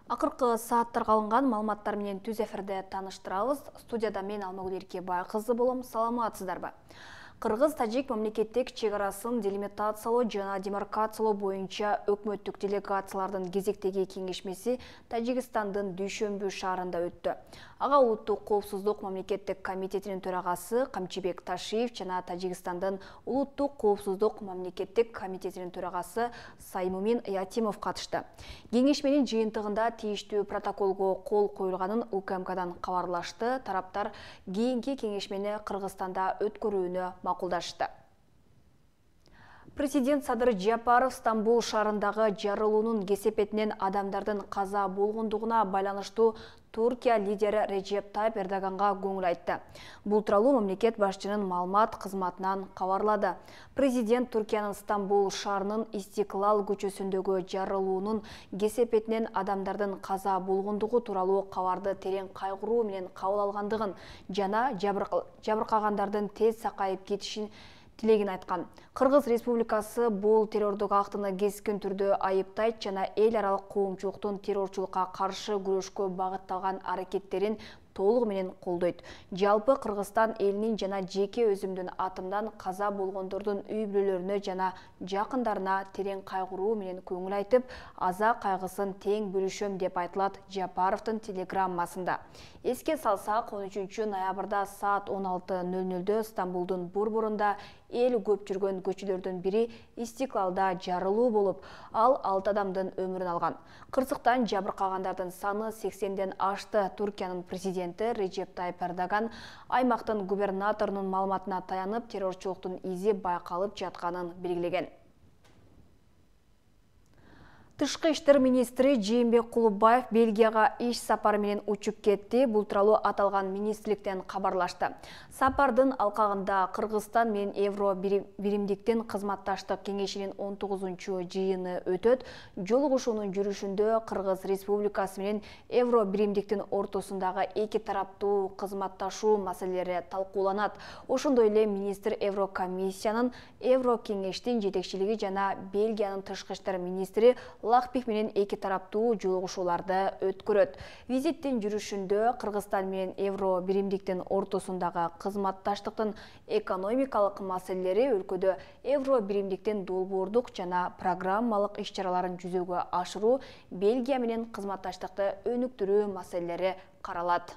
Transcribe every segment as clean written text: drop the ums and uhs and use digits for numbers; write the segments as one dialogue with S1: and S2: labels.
S1: Акыркы сааттарга алынган маалыматтар менен түз эфирде тааныштырабыз. Студияда мен Алмагүл Эркебай кызы болом. Саламатсыздарбы? Кыргыз-тажик мамлекеттик чек арасын делимитациялоо жана демаркациялоо боюнча өкмөттүк делегациялардын кезектеги кеңешмеси Тажикстандын Дүйшөмбү шаарында өттү. Ага улуттук коопсуздук мамлекеттик комитетинин төрагасы Камчыбек Ташиев жана Тажикстандын улуттук коопсуздук мамлекеттик комитетинин төрагасы Саймумин Ятимов катышты. Кеңешменин жыйынтыгында тийиштүү протоколго кол коюлганын УКМКдан кабарлашты. Тараптар кийинки кеңешмени Кыргызстанда өткөрүүнү макулдашты. Президент Садыр Жапаров Стамбул шаарындагы жарылуунун кесепетинен адамдардын каза болгондугуна байланыштуу Туркия лидери Режеп Тайып Эрдоганга көңүл айтты. Бул тууралуу мамлекет башчынын маалымат кызматынан кабарлады. Президент Туркиянын Стамбул шаарынын Истиклал көчөсүндөгү жарылуунун кесепетинен адамдардын каза болгондугу тууралуу кабарды терең кайгыруу менен кабыл алгандыгын жана жабыркагандардын тез сакайып кетишин тилегин айткан. Кыргыз Республикасы бул террордук актыны кескин түрдө айыптайт жана эл аралык коомчулуктун террорчулукка каршы күрөшкө багытталган аракеттерин толугу менен колдойт. Жалпы Кыргызстан элинин жана жеке өзүмдүн атымдан каза болгондордун үй бүлөлөрүнө жана жакындарына терең кайгыруу менен көңүл айтып, аза кайгысын тең бөлүшөм деп айтылат Жапаровдун телеграммасында. Эске салсак, 13 ноябрда саат 16:00 Стамбулдун борборунда эл көп жүргөн көчөлөрдүн бири Истиклалда жарылуу болуп, ал 6 адамдын өмүрүн алган. Кырсыктан жабыркагандардын саны 80ден ашты. Туркиянын президенти Режеп Тайып Эрдоган аймактын губернаторунун маалыматына таянып, террорчулуктун изи байкалып жатканын белгилеген. Тышкы иштер министри Жээнбек Кулубаев Бельгияга иш сапары менен учуп кетти. Бул тууралуу аталган министрликтен кабарлашты. Сапардын алкагында Кыргызстан менен Евро биримдиктин кызматташтык кеңешинин 19-чу жыйыны өтөт. Жолугушуунун жүрүшүндө Кыргыз Республикасы менен Евро биримдиктин ортосундагы эки тараптуу кызматташуу маселелери талкууланат. Ошондой эле министр Еврокомиссиянын, Евро кеңештин жетекчилиги жана Бельгиянын тышкы иштер министри Лахпих менен эки тараптуу жолугушууларды өткөрөт. Визиттин жүрүшүндө Кыргызстан менен Евро биримдиктин ортосундагы кызматташтыктын экономикалык маселелери, өлкөдө Евро биримдиктин долбоордук жана программалык иш-чараларын жүзөгө ашыруу, Бельгия менен кызматташтыкты өнүктүрүү маселелери каралат.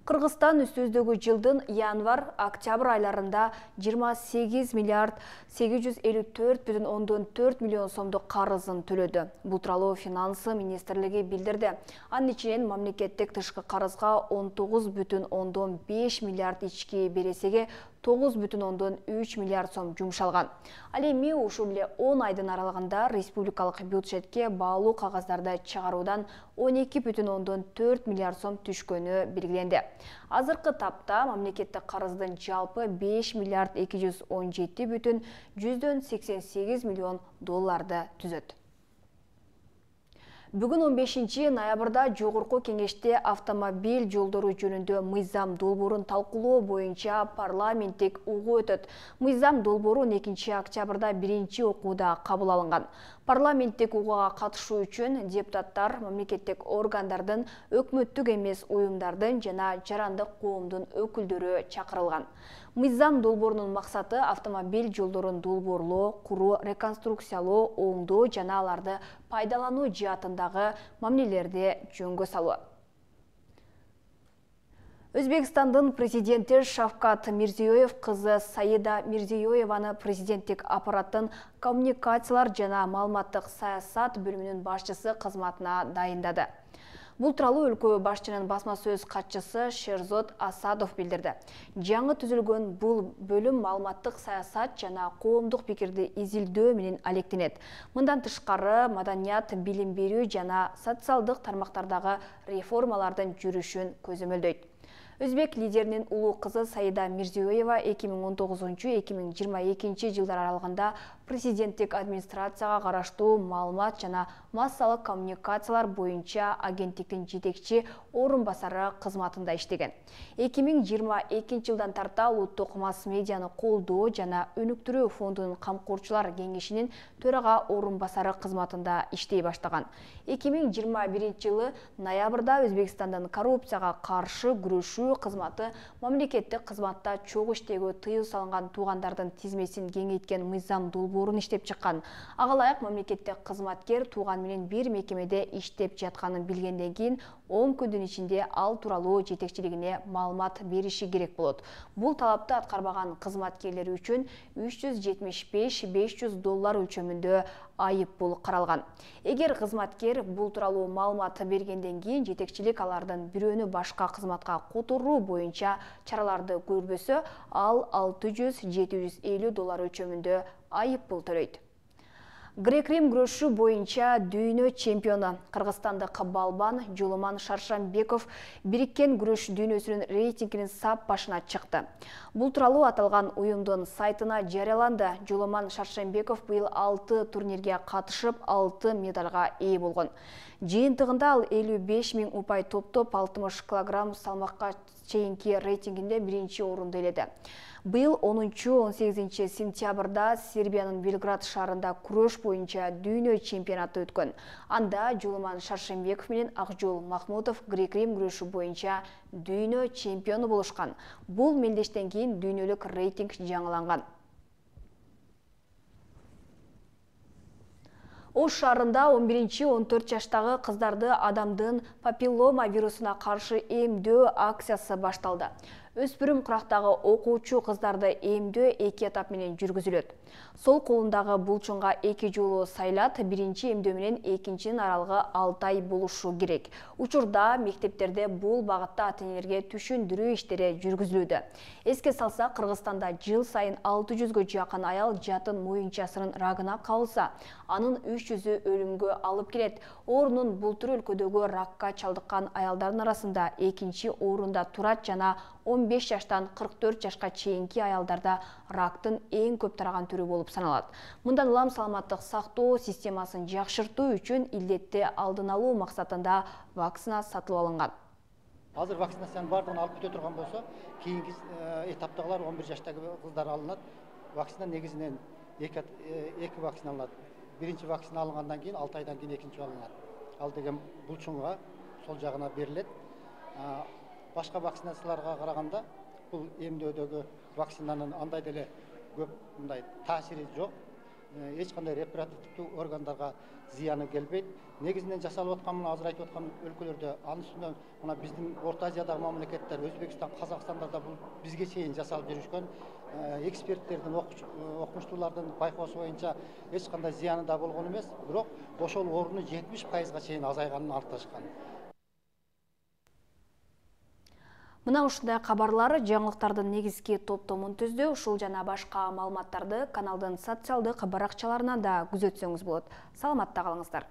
S1: Кыргызстан үстүбүздөгү жылдын январь-октябрь айларында 28 миллиард 854,4 миллион сомдук карызын төлөдү. Бул тууралуу Финансы министрлиги билдирди. Анын ичинен мамлекеттик тышкы карызга 19,5 миллиард, ички бересеге 9,3 миллиард сом жумшалган. Ал эми ушул эле 10 айдын аралыгында республикалык бюджетке баалуу кагаздарды чыгаруудан 12,4 миллиард сом түшкөнү белгиленди. Азыркы тапта мамлекеттик карыздын жалпы 5 миллиард 217,188 миллион долларды түзөт. Бүгүн 15 ноябрда Жогорку кеңеште автомобиль жолдору жөнүндө мыйзам долбоорун талкуулоо боюнча парламенттик угуу өтөт. Мыйзам долбоору 2 октябрда биринчи окууда кабыл алынган. Парламенттик угууга катышуу үчүн депутаттар мамлекеттик органдардын, өкмөттүк эмес уюмдардын жана жарандык коомдун өкүлдөрү чакырылган. Мыйзам долбоорунун максаты автомобиль жолдорун долбоорлоо, куруу, реконструкциялоо, оңдоо жана аларды пайдалануу жаатындагы мамилелерди жөнгө салуу. Өзбекстандын президенти Шавкат Мирзиёев кызы Саида Мирзиёеваны президенттик аппараттын коммуникациялар жана маалыматтык саясат бөлүмүнүн башчысы кызматына дайындады. Бул тууралуу өлкө башчынын басма сөз катчысы Шерзод Асадов билдирди. Жаңы түзүлгөн бул бөлүм маалыматтык саясат жана коомдук пикирди изилдөө менен алектенет. Мындан тышкары маданият, билим берүү жана социалдык тармактардагы реформалардын жүрүшүн көзөмөлдөйт. Өзбек лидерінің улуу кызы Саида Мирзиёева 2019-2022 жылдар аралығында президенттік администрацияға қараштуу маалымат жана массалык коммуникациялар боюнча агенттиктин жетекчи орун басары кызматында иштеген. 2022 жылдан тарта улуттук масс медианы колдоо жана өнүктүрүү фондунун камкорчулар кеңешинин төрага орун басары кызматында иштей баштаган. 2021 жылы ноябрда Өзбекстандын коррупцияга каршы күрөшүү кызматы мамлекеттик кызматта чогуу иштөөгө тыюу салынган туугандардын тизмесин кеңейткен мыйзам долбоорун иштеп чыккан. Ага ылайык мамлекеттик кызматкер тууган менен бир мекемеде иштеп жатканын билгенден кийин 10 күндүн ичинде ал тууралуу жетекчилигине маалымат бериши керек болот. Бул талапты аткарбаган кызматкерлер үчүн $375-500 өлчөмүндө айып бул каралган. Эгер кызматкер бул тууралуу маалымат бергенден кийин жетекчилик алардын бирөөнү башка кызматка которуу боюнча чараларды көрбөсө, ал $600-750 өлчөмүндө айып бул төлөйт. Грек-рим күрөшү боюнча дүйнө чемпиону кыргызстандык балбан Жоломан Шаршамбеков бириккен күрөш дүйнөсүнүн рейтингинин сап башына чыкты. Бул тууралуу аталган уюмдун сайтына жарыяланды. Жоломан Шаршамбеков быйыл 6 турнирге катышып, 6 медалга ээ болгон. Жыйынтыгында ал 55 000 упай топтоп 60 кг салмакка чейинки рейтингинде биринчи орунду ээледи. Быйыл 10-18 сентябрда Сербиянын Белград шаарында күрөш боюнча дүйнө чемпионаты өткөн. Анда Жоломан Шаршембеков менен Акжол Махмутов грек-рим күрөшү боюнча дүйнө чемпиону болушкан. Бул мелдештен кийин дүйнөлүк рейтинг жаңыланган. Ош шаарында 11-14 жаштагы кыздарды адамдын папиллома вирусуна каршы эмдөө акциясы башталды. Өспүрүм курактагы окуучу кыздарды эмдөө 2 этап менен жүргүзүлөт. Сол колундагы булчуңга 2 жолу сайлат, биринчи эмдөө менен экинчинин аралыгы 6 ай болушу керек. Учурда мектептерде бул багытта ата-энелерге түшүндүрүү иштери жүргүзүлүүдө. Эске салсак, Кыргызстанда жыл сайын 600гө жакын аял жатын моюнчасынын рагына кабылса, анын 300-ü өлүмгө алып келет. Орунун бултур өлкөдөгү ракка чалдыккан аялдардын арасында экинчи орунда турат жана 15 жаштан 44 жашка чейинки аялдарда рактын эң көп тараган түрү болуп саналат. Мындан улам саламаттык сактоо системасын жакшыртуу үчүн илдетти алдын алуу максатында вакцина сатып алынган.
S2: Азыр вакцинациянын бардыгын алып бүтө турган болсо, кийинки этаптагылар 11 жаштагы кыздар алынат. Вакцина негизинен 2 вакцина алынат. Биринчи вакцина алынгандан кийин 6 айдан кийин экинчи алынат. Ал деген булчуңга сол жагына берилет. Башка вакцинацияларга караганда бул эмдөөдөгү вакцинанын андай деле көп мындай таасири жок. Эч кандай репродуктивдүү органдарга зыяны келбейт. Негизинен жасалып аткан, мына азыр айтып аткан өлкөлөрдө, анын үстүнөн мына биздин Орто Азиядагы мамлекеттер, Өзбекстан, Казакстандарда бул бизге чейин жасалып жүрүшкөн. Эксперттердин, окумуштуулардын байкоосу боюнча эч кандай зыяны да болгон эмес, бирок ошол орну 70%га чейин азайганын анықташкан.
S1: Мына ушундай кабарлар жаңылыктардын негизги топтомун түздү. Ушул жана башка маалыматтарды каналдын социалдык баракчаларынан да күзөтсөңүз болот. Саламатта калыңыздар.